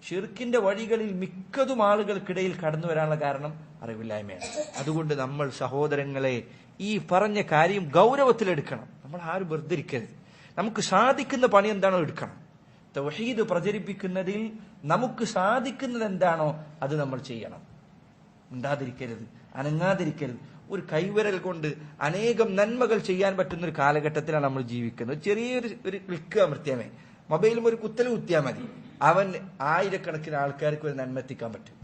ഷിർക്കിന്റെ വഴികളിൽ മിക്കതും ആളുകൾക്കിടയിൽ കടന്നു വരാനുള്ള കാരണം അറിവില്ലായ്മയാണ്. അതുകൊണ്ട് നമ്മൾ സഹോദരങ്ങളെ ഈ പറഞ്ഞ കാര്യം ഗൗരവത്തിലെടുക്കണം. നമ്മൾ ആരും വെറുതെ ഇരിക്കരുത്. നമുക്ക് സാധിക്കുന്ന പണി എന്താണോ എടുക്കണം. തൗഹീദ് പ്രചരിപ്പിക്കുന്നതിൽ നമുക്ക് സാധിക്കുന്നത് എന്താണോ അത് നമ്മൾ ചെയ്യണം. ഉണ്ടാതിരിക്കരുത്, അനങ്ങാതിരിക്കരുത്. ഒരു കൈവിരൽ കൊണ്ട് അനേകം നന്മകൾ ചെയ്യാൻ പറ്റുന്ന ഒരു കാലഘട്ടത്തിലാണ് നമ്മൾ ജീവിക്കുന്നത്. ചെറിയൊരു ക്ലിക്ക് അമർത്തിയാൽ മൊബൈലും ഒരു കുത്തൽ കുത്തിയാൽ മതി, അവൻ ആയിരക്കണക്കിന് ആൾക്കാർക്ക് ഒരു നന്മ എത്തിക്കാൻ പറ്റും.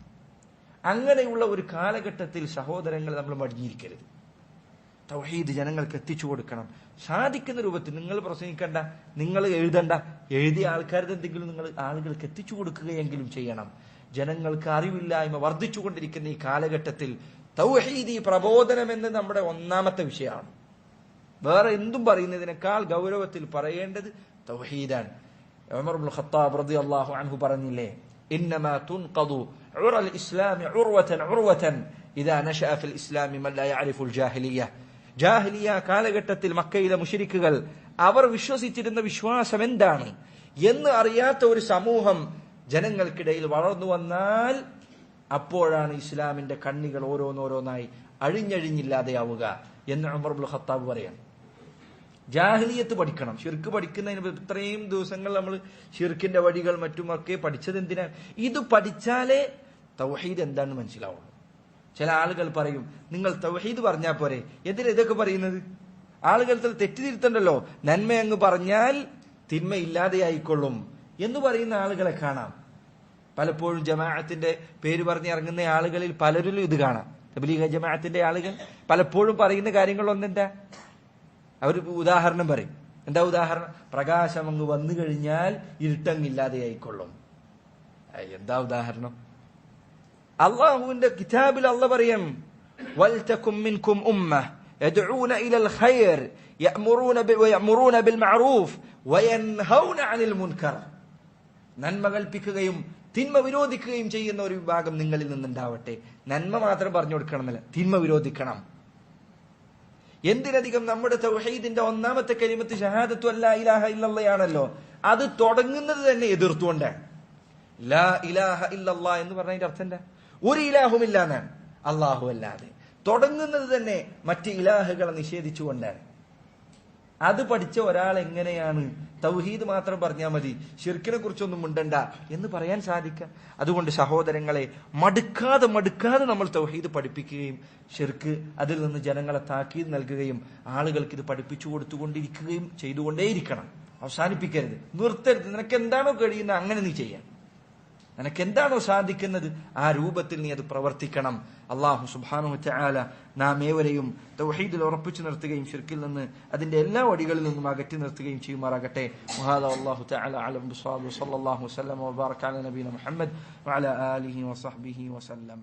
അങ്ങനെയുള്ള ഒരു കാലഘട്ടത്തിൽ സഹോദരങ്ങൾ നമ്മൾ മടിഞ്ഞിരിക്കരുത്. തൗഹീദ് ജനങ്ങൾക്ക് എത്തിച്ചു കൊടുക്കണം. സാധിക്കുന്ന രൂപത്തിൽ നിങ്ങൾ പ്രസംഗിക്കണ്ട, നിങ്ങൾ എഴുതണ്ട, എഴുതിയ ആൾക്കാരുടെ എന്തെങ്കിലും നിങ്ങൾ ആളുകൾക്ക് എത്തിച്ചു കൊടുക്കുകയെങ്കിലും ചെയ്യണം. ജനങ്ങൾക്ക് അറിവില്ലായ്മ വർദ്ധിച്ചുകൊണ്ടിരിക്കുന്ന ഈ കാലഘട്ടത്തിൽ തൗഹീദി പ്രബോധനം എന്ന് നമ്മുടെ ഒന്നാമത്തെ വിഷയമാണ്. വേറെ എന്തും പറയുന്നതിനേക്കാൾ ഗൗരവത്തിൽ പറയേണ്ടത് തൗഹീദാണ്. ഉമർ ഇബ്നുൽ ഖത്താബ് റളിയല്ലാഹു അൻഹു പറഞ്ഞില്ലേ, ഇന്നമാ തുൻഖദു ഉറൽ ഇസ്ലാമി ഉർവതൻ ഉർവതൻ ഇദാ നശഅ ഫിൽ ഇസ്ലാമി മൻ ലാ യഅരിഫുൽ ജാഹിലിയ്യ. ജാഹിലിയ കാലഘട്ടത്തിൽ മക്കയിലെ മുശ്രിക്കുകൾ അവർ വിശ്വസിച്ചിരുന്ന വിശ്വാസം എന്താണ് എന്ന് അറിയാത്ത ഒരു സമൂഹം ജനങ്ങൾക്കിടയിൽ വളർന്നു വന്നാൽ അപ്പോഴാണ് ഇസ്ലാമിന്റെ കണ്ണികൾ ഓരോന്നോരോന്നായി അഴിഞ്ഞഴിഞ്ഞില്ലാതെയാവുക എന്ന് ഉമർ ഇബ്നുൽ ഖത്താബ് പറയാം. ജാഹിലിയത്ത് പഠിക്കണം. ഷിർക്ക് പഠിക്കുന്നതിന് ഇത്രയും ദിവസങ്ങൾ നമ്മൾ ഷിർക്കിന്റെ വഴികൾ മറ്റുമൊക്കെ പഠിച്ചത് എന്തിനാണ്? ഇത് പഠിച്ചാലേ തൗഹീദ് എന്താണെന്ന് മനസ്സിലാവുള്ളൂ. ചില ആളുകൾ പറയും, നിങ്ങൾ തൗഹീദ് പറഞ്ഞാൽ പോരെ, എന്തിനാ ഇതൊക്കെ പറയുന്നത്? ആളുകൾ തെറ്റിതിരുത്തണ്ടല്ലോ, നന്മ അങ്ങ് പറഞ്ഞാൽ തിന്മ ഇല്ലാതെയായിക്കൊള്ളും എന്ന് പറയുന്ന ആളുകളെ കാണാം. പലപ്പോഴും ജമാഅത്തിന്റെ പേര് പറഞ്ഞ് ഇറങ്ങുന്ന ആളുകളിൽ പലരിലും ഇത് കാണാം. തബ്ലീഗ് ജമാഅത്തിന്റെ ആളുകൾ പലപ്പോഴും പറയുന്ന കാര്യങ്ങളൊന്നെന്താ? അവർ ഉദാഹരണം പറയും. എന്താ ഉദാഹരണം? പ്രകാശം അങ്ങ് വന്നു കഴിഞ്ഞാൽ ഇരുട്ടങ്ങില്ലാതെയായിക്കൊള്ളും. എന്താ ഉദാഹരണം? അള്ളാഹുവിന്റെ കിതാബിൽ അള്ളാഹ് പറയും, വൽതകും മിൻകും ഉമ്മ യദ്ഊന ഇലൽ ഖൈർ യഅ്മുറൂന ബിൽ മഅറൂഫ് വയൻഹൗന അനിൽ മുൻകർ. നന്മ കൽപ്പിക്കുകയും തിന്മ വിരോധിക്കുകയും ചെയ്യുന്ന ഒരു വിഭാഗം നിങ്ങളിൽ നിന്നുണ്ടാവട്ടെ. നന്മ മാത്രം പറഞ്ഞു കൊടുക്കണമെന്നല്ല, തിന്മ വിരോധിക്കണം. എന്തിനധികം നമ്മുടെ തൗഹീദിന്റെ ഒന്നാമത്തെ കലിമത്ത് ഷഹാദത്തു അല്ലാ ഇലാഹ ഇല്ലല്ലാഹയാണല്ലോ. അത് തുടങ്ങുന്നത് തന്നെ എതിർത്തുകൊണ്ടാണ്. ലാ ഇലാഹ ഇല്ലല്ലാഹ് എന്ന് പറഞ്ഞതിന്റെ അർത്ഥം എന്താ? ഒരു ഇലാഹുമില്ല എന്നാണ്, അള്ളാഹു അല്ലാതെ. തുടങ്ങുന്നത് തന്നെ മറ്റ് ഇലാഹുകളെ നിഷേധിച്ചുകൊണ്ടാണ്. അത് പഠിച്ച ഒരാൾ എങ്ങനെയാണ് തൗഹീദ് മാത്രം പറഞ്ഞാൽ മതി, ഷിർക്കിനെ കുറിച്ചൊന്നും മിണ്ടണ്ട എന്ന് പറയാൻ സാധിക്കുക? അതുകൊണ്ട് സഹോദരങ്ങളെ, മടുക്കാതെ നമ്മൾ തൗഹീദ് പഠിപ്പിക്കുകയും ഷിർക്ക് അതിൽ നിന്ന് ജനങ്ങളെ താക്കീത് നൽകുകയും ആളുകൾക്ക് ഇത് പഠിപ്പിച്ചു കൊടുത്തുകൊണ്ടിരിക്കുകയും ചെയ്തുകൊണ്ടേയിരിക്കണം. അവസാനിപ്പിക്കരുത്, നിർത്തരുത്. നിനക്ക് എന്താണോ കഴിയുന്നത് അങ്ങനെ നീ ചെയ്യാൻ. നിനക്ക് എന്താണോ സാധിക്കുന്നത് ആ രൂപത്തിൽ നീ അത് പ്രവർത്തിക്കണം. അല്ലാഹു സുബ്ഹാനഹു വ തആല നാം ഏവരെയും തൗഹീദിൽ ഉറപ്പിച്ചു നിർത്തുകയും ശിർക്കിൽ നിന്ന് അതിന്റെ എല്ലാ വഴികളിൽ നിന്നും അകറ്റി നിർത്തുകയും ചെയ്യുമാറാകട്ടെ. വഹാദാ വല്ലാഹു തആല അലം ബിസ്വാബ്. സ്വല്ലല്ലാഹു വസല്ലമ വബാറക അലാ നബിയിന മുഹമ്മദ് വഅലാ ആലിഹി വസഹ്ബിഹി വസല്ലം.